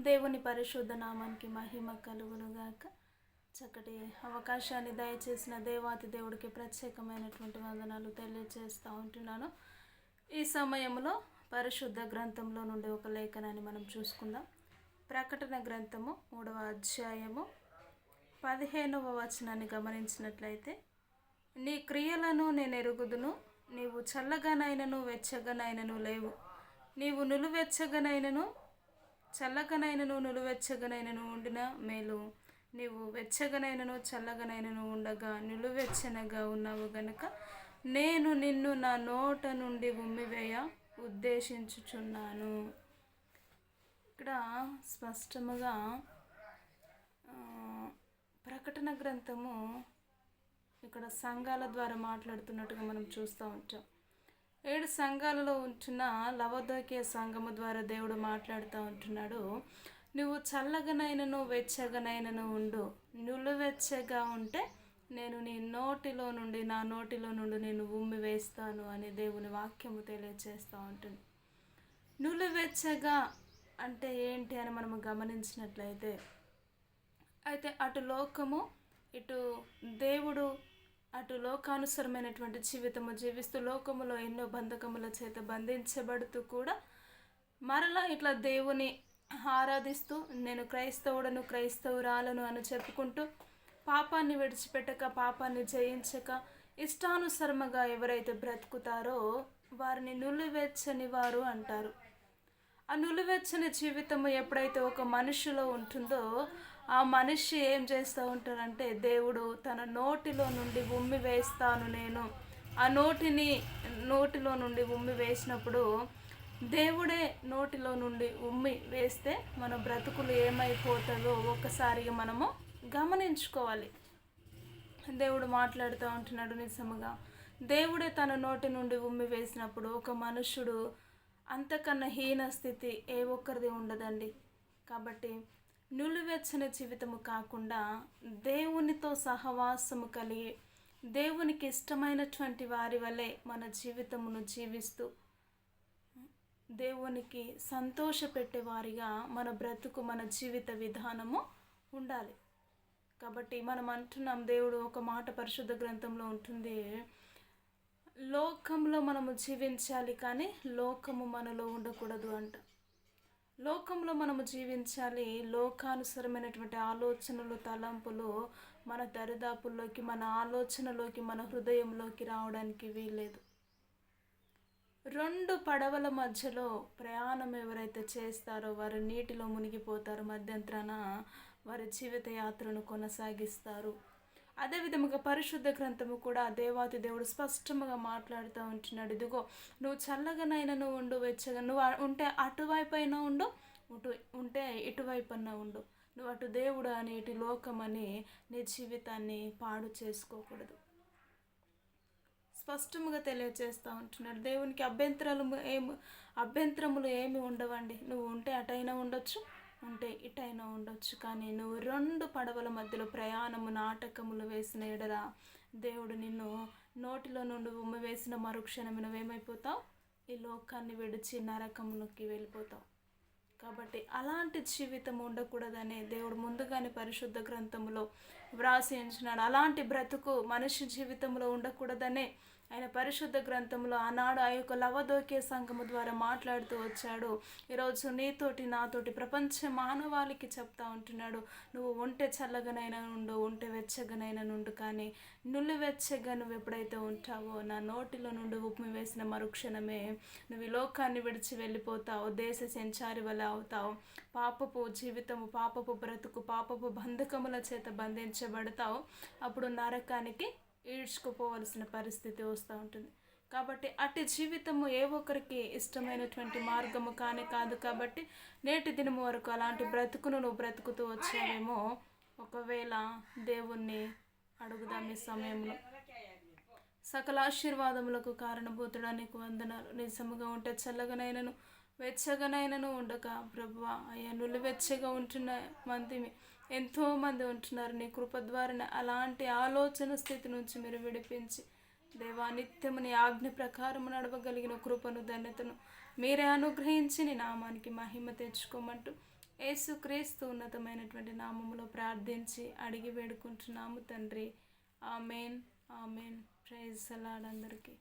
దేవుని పరిశుద్ధ నామానికి మహిమ కలుగునుగాక. చక్కటి అవకాశాన్ని దయచేసిన దేవాతి దేవుడికి ప్రత్యేకమైనటువంటి వందనాలు తెలియజేస్తూ ఉంటున్నాను. ఈ సమయంలో పరిశుద్ధ గ్రంథంలో నుండి ఒక లేఖనాన్ని మనం చూసుకుందాం. ప్రకటన గ్రంథము 3వ అధ్యాయము 15వ వచనాన్ని గమనించినట్లయితే, నీ క్రియలను నేను ఎరుగుదును, నీవు చల్లగానైనను వెచ్చగానైనను లేవు. నీవు నులువెచ్చగనైనను చల్లగనైనను నులువెచ్చగనైనను ఉండిన మేలు. నీవు వెచ్చగనైనను చల్లగనైనను ఉండగా నిలువెచ్చనగా ఉన్నావు గనుక నేను నిన్ను నా నోట నుండి ఉమ్మివేయ ఉద్దేశించుచున్నాను. ఇక్కడ స్పష్టముగా ప్రకటన గ్రంథము ఇక్కడ సంఘాల ద్వారా మాట్లాడుతున్నట్టుగా మనం చూస్తూ ఉంటాం. 7 సంఘాలలో ఉంటున్న లవోదికీయ సంఘము ద్వారా దేవుడు మాట్లాడుతూ ఉంటున్నాడు. నువ్వు చల్లగనైనను వెచ్చగనైనను ఉండు, నులువెచ్చగా ఉంటే నేను నీ నోటిలో నుండి నా నోటిలో నుండి నేను ఉమ్మి వేస్తాను అని దేవుని వాక్యము తెలియజేస్తూ ఉంటుంది. నులువెచ్చగా అంటే ఏంటి అని మనము గమనించినట్లయితే, అయితే అటు లోకము ఇటు దేవుడు అటు లోకానుసరమైనటువంటి జీవితము జీవిస్తూ లోకములో ఎన్నో బంధకముల చేత బంధించబడుతూ కూడా మరలా ఇట్లా దేవుని ఆరాధిస్తూ నేను క్రైస్తవుడను క్రైస్తవురాలను అని చెప్పుకుంటూ పాపాన్ని విడిచిపెట్టక పాపాన్ని జయించక ఇష్టానుసరముగా ఎవరైతే బ్రతుకుతారో వారిని నులివెచ్చని వారు అంటారు. ఆ నులివెచ్చని జీవితము ఎప్పుడైతే ఒక మనిషిలో ఉంటుందో ఆ మనిషి ఏం చేస్తూ ఉంటారంటే, దేవుడు తన నోటిలో నుండి ఉమ్మి వేస్తాను నేను. ఆ నోటిలో నుండి ఉమ్మి వేసినప్పుడు దేవుడే నోటిలో నుండి ఉమ్మి వేస్తే మన బ్రతుకులు ఏమైపోతుందో ఒక్కసారిగా మనము గమనించుకోవాలి. దేవుడు మాట్లాడుతూ ఉంటున్నాడు. నిజముగా దేవుడే తన నోటి నుండి ఉమ్మి వేసినప్పుడు ఒక మనుషుడు అంతకన్నా హీన స్థితి ఏ ఒక్కరిది ఉండదండి. కాబట్టి నులివెచ్చని జీవితము కాకుండా దేవునితో సహవాసము కలిగి దేవునికి ఇష్టమైనటువంటి వారి వలె మన జీవితమును జీవిస్తూ దేవునికి సంతోషపెట్టే వారిగా మన బ్రతుకు మన జీవిత విధానము ఉండాలి. కాబట్టి మనం అంటున్నాం, దేవుడు ఒక మాట పరిశుద్ధ గ్రంథంలో ఉంటుంది, లోకంలో మనము జీవించాలి కానీ లోకము మనలో ఉండకూడదు అంట. లోకంలో మనము జీవించాలి, లోకానుసరమైనటువంటి ఆలోచనలు తలంపులు మన దరిదాపుల్లోకి మన ఆలోచనలోకి మన హృదయంలోకి రావడానికి వీల్లేదు. 2 పడవల మధ్యలో ప్రయాణం ఎవరైతే చేస్తారో వారు నీటిలో మునిగిపోతారు, మధ్యంతరాన వారి జీవిత యాత్రను కొనసాగిస్తారు. అదేవిధముగా పరిశుద్ధ గ్రంథము కూడా దేవాతి దేవుడు స్పష్టంగా మాట్లాడుతూ ఉంటున్నాడు. ఇదిగో నువ్వు చల్లగానైనా ఉండు, వెచ్చగా నువ్వు ఉంటే అటువైపు అయినా ఉండు, ఉంటే ఇటువైపు అన్నా ఉండు. నువ్వు అటు దేవుడు అని ఇటు లోకమని నీ జీవితాన్ని పాడు చేసుకోకూడదు. స్పష్టంగా తెలియజేస్తూ ఉంటున్నాడు. దేవునికి అభ్యంతరములు ఏమి ఉండవండి. నువ్వు ఉంటే అటైనా ఉండొచ్చు, ఉంటే ఇటైనా ఉండొచ్చు. కానీ నువ్వు 2 పడవల మధ్యలో ప్రయాణము నాటకములు వేసిన ఎడల దేవుడు నిన్ను నోటిలో నుండి ఉమ్మి వేసిన మరుక్షణం నువ్వేమైపోతావు, ఈ లోకాన్ని విడిచి నరకమునికి వెళ్ళిపోతావు. కాబట్టి అలాంటి జీవితం ఉండకూడదని దేవుడు ముందుగానే పరిశుద్ధ గ్రంథంలో వ్రాసి ఉంచినాడు. అలాంటి బ్రతుకు మనిషి జీవితంలో ఉండకూడదనే ఆయన పరిశుద్ధ గ్రంథంలో ఆనాడు ఆ యొక్క లవోదికీయ సంఘము ద్వారా మాట్లాడుతూ వచ్చాడు. ఈరోజు నీతోటి నాతోటి ప్రపంచ మానవాళికి చెప్తా ఉంటున్నాడు, నువ్వు ఉంటే చల్లగనైనా ఉండు, ఉంటే వెచ్చగనైనా ఉండు, కానీ నులివెచ్చగా నువ్వు ఎప్పుడైతే ఉంటావో నా నోటిలో నుండి ఉమ్మి వేసిన మరుక్షణమే నువ్వు ఈ లోకాన్ని విడిచి వెళ్ళిపోతావు, దేశ సంచారి వల్ల అవుతావు, పాపపు జీవితము పాపపు బ్రతుకు పాపపు బంధకముల చేత బంధించబడతావు. అప్పుడు నరకానికి ఈడ్చుకుపోవలసిన పరిస్థితి వస్తూ ఉంటుంది. కాబట్టి అట్టి జీవితము ఏ ఒక్కరికి ఇష్టమైనటువంటి మార్గము కాదు. కాబట్టి నేటి దినము వరకు అలాంటి బ్రతుకును నువ్వు బ్రతుకుతూ వచ్చావేమో. ఒకవేళ దేవుణ్ణి అడుగుదాం ఈ సమయంలో. సకల ఆశీర్వాదములకు కారణభూతుడా నీకు వందనాలు. నిజముగా ఉంటే చల్లగనైనను వెచ్చగనైనను ఉండక ప్రభువా, అయ్యా నులివెచ్చగా ఉంటున్న ఎంతోమంది ఉంటున్నారు. నీ కృప ద్వారా అలాంటి ఆలోచన స్థితి నుంచి మీరు విడిపించి దేవా నిత్యము నీ ఆజ్ఞ ప్రకారం నడవగలిగిన కృపను ధన్యతను మీరే అనుగ్రహించి నీ నామానికి మహిమ తెచ్చుకోమంటూ యేసుక్రీస్తు ఉన్నతమైనటువంటి నామములో ప్రార్థించి అడిగి వేడుకుంటున్నాము తండ్రి. Amen. Amen. Praise the Lord అందరికీ.